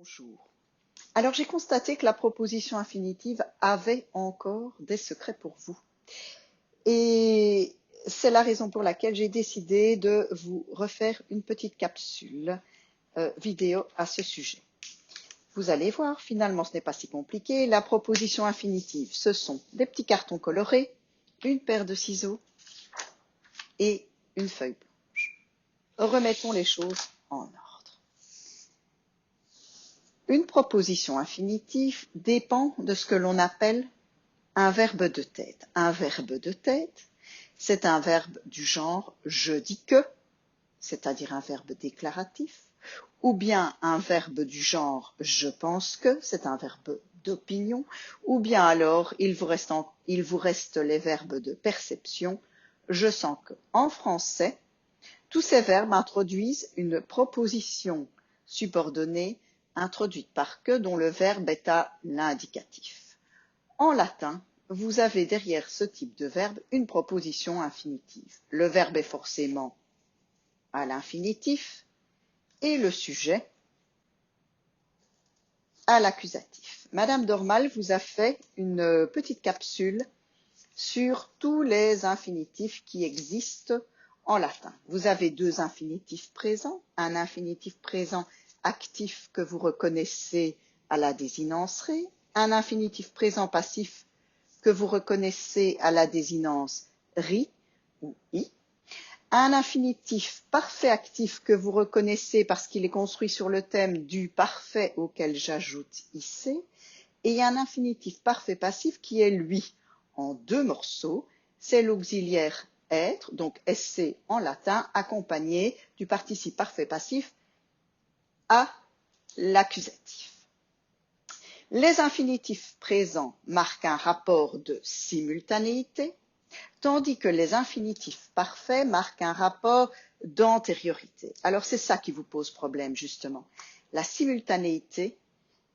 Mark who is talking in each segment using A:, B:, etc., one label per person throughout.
A: Bonjour. Alors j'ai constaté que la proposition infinitive avait encore des secrets pour vous. Et c'est la raison pour laquelle j'ai décidé de vous refaire une petite capsule vidéo à ce sujet. Vous allez voir, finalement ce n'est pas si compliqué. La proposition infinitive, ce sont des petits cartons colorés, une paire de ciseaux et une feuille blanche. Remettons les choses en ordre. Une proposition infinitive dépend de ce que l'on appelle un verbe de tête. Un verbe de tête, c'est un verbe du genre « je dis que », c'est-à-dire un verbe déclaratif, ou bien un verbe du genre « je pense que », c'est un verbe d'opinion, ou bien alors il vous reste les verbes de perception « je sens que ». En français, tous ces verbes introduisent une proposition subordonnée introduite par que dont le verbe est à l'indicatif. En latin, vous avez derrière ce type de verbe une proposition infinitive. Le verbe est forcément à l'infinitif et le sujet à l'accusatif. Madame Dormal vous a fait une petite capsule sur tous les infinitifs qui existent en latin. Vous avez deux infinitifs présents, un infinitif présent actif que vous reconnaissez à la désinence ré, un infinitif présent passif que vous reconnaissez à la désinence ri ou i, un infinitif parfait actif que vous reconnaissez parce qu'il est construit sur le thème du parfait auquel j'ajoute ic, et un infinitif parfait passif qui est lui en deux morceaux, c'est l'auxiliaire être, donc sc en latin, accompagné du participe parfait passif à l'accusatif. Les infinitifs présents marquent un rapport de simultanéité, tandis que les infinitifs parfaits marquent un rapport d'antériorité. Alors c'est ça qui vous pose problème justement, la simultanéité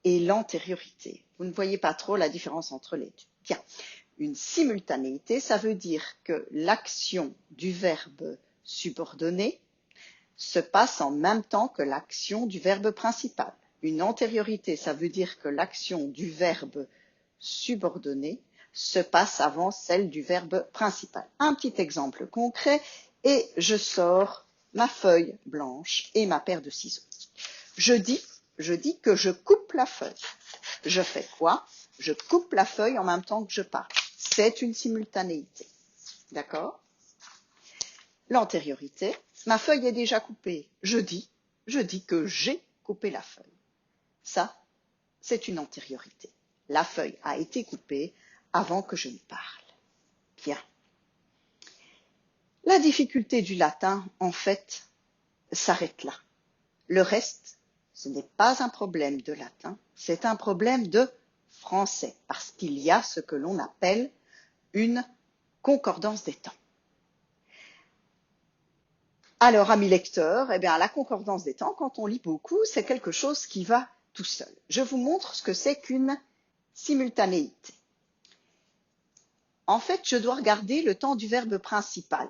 A: et l'antériorité. Vous ne voyez pas trop la différence entre les deux. Bien, une simultanéité, ça veut dire que l'action du verbe subordonné se passe en même temps que l'action du verbe principal. Une antériorité, ça veut dire que l'action du verbe subordonné se passe avant celle du verbe principal. Un petit exemple concret et je sors ma feuille blanche et ma paire de ciseaux. Je dis que je coupe la feuille. Je fais quoi? Je coupe la feuille en même temps que je parle. C'est une simultanéité. D'accord? L'antériorité, ma feuille est déjà coupée. Je dis que j'ai coupé la feuille. Ça, c'est une antériorité. La feuille a été coupée avant que je ne parle. Bien. La difficulté du latin, en fait, s'arrête là. Le reste, ce n'est pas un problème de latin, c'est un problème de français, parce qu'il y a ce que l'on appelle une concordance des temps. Alors, amis lecteurs, eh bien, la concordance des temps, quand on lit beaucoup, c'est quelque chose qui va tout seul. Je vous montre ce que c'est qu'une simultanéité. En fait, je dois regarder le temps du verbe principal.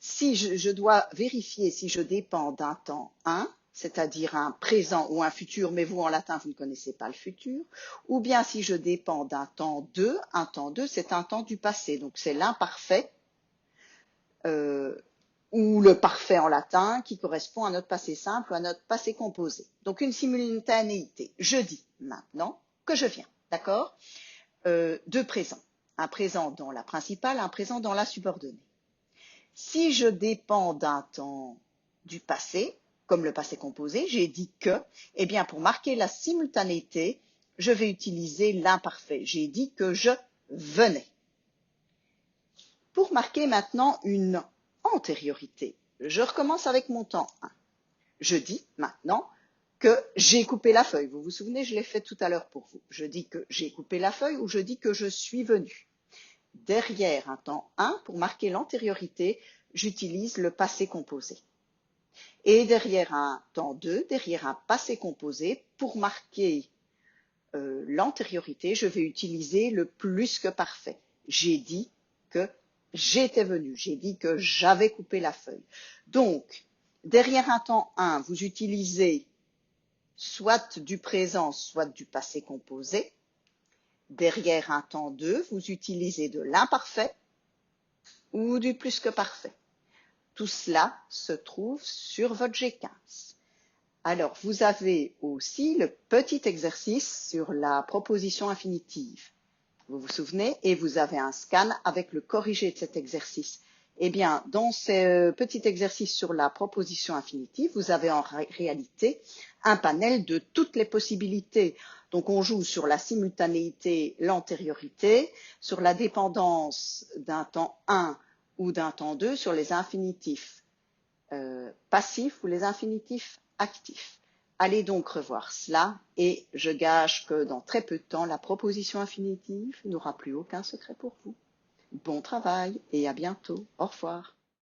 A: Si je dois vérifier si je dépends d'un temps 1, c'est-à-dire un présent ou un futur, mais vous en latin, vous ne connaissez pas le futur, ou bien si je dépends d'un temps 2, un temps 2, c'est un temps du passé, donc c'est l'imparfait ou le parfait en latin qui correspond à notre passé simple ou à notre passé composé. Donc une simultanéité. Je dis maintenant que je viens, d'accord? Deux présents. Un présent dans la principale, un présent dans la subordonnée. Si je dépends d'un temps du passé, comme le passé composé, j'ai dit que, eh bien pour marquer la simultanéité, je vais utiliser l'imparfait. J'ai dit que je venais. Pour marquer maintenant une antériorité, je recommence avec mon temps 1. Je dis maintenant que j'ai coupé la feuille. Vous vous souvenez, je l'ai fait tout à l'heure pour vous. Je dis que j'ai coupé la feuille ou je dis que je suis venu. Derrière un temps 1, pour marquer l'antériorité, j'utilise le passé composé. Et derrière un temps 2, derrière un passé composé, pour marquer l'antériorité, je vais utiliser le plus que parfait. J'ai dit que j'étais venu, j'ai dit que j'avais coupé la feuille. Donc, derrière un temps 1, vous utilisez soit du présent, soit du passé composé. Derrière un temps 2, vous utilisez de l'imparfait ou du plus que parfait. Tout cela se trouve sur votre G15. Alors, vous avez aussi le petit exercice sur la proposition infinitive. Vous vous souvenez? Et vous avez un scan avec le corrigé de cet exercice. Eh bien, dans ce petit exercice sur la proposition infinitive, vous avez en réalité un panel de toutes les possibilités. Donc, on joue sur la simultanéité, l'antériorité, sur la dépendance d'un temps 1 ou d'un temps 2, sur les infinitifs passifs ou les infinitifs actifs. Allez donc revoir cela et je gage que dans très peu de temps, la proposition infinitive n'aura plus aucun secret pour vous. Bon travail et à bientôt. Au revoir.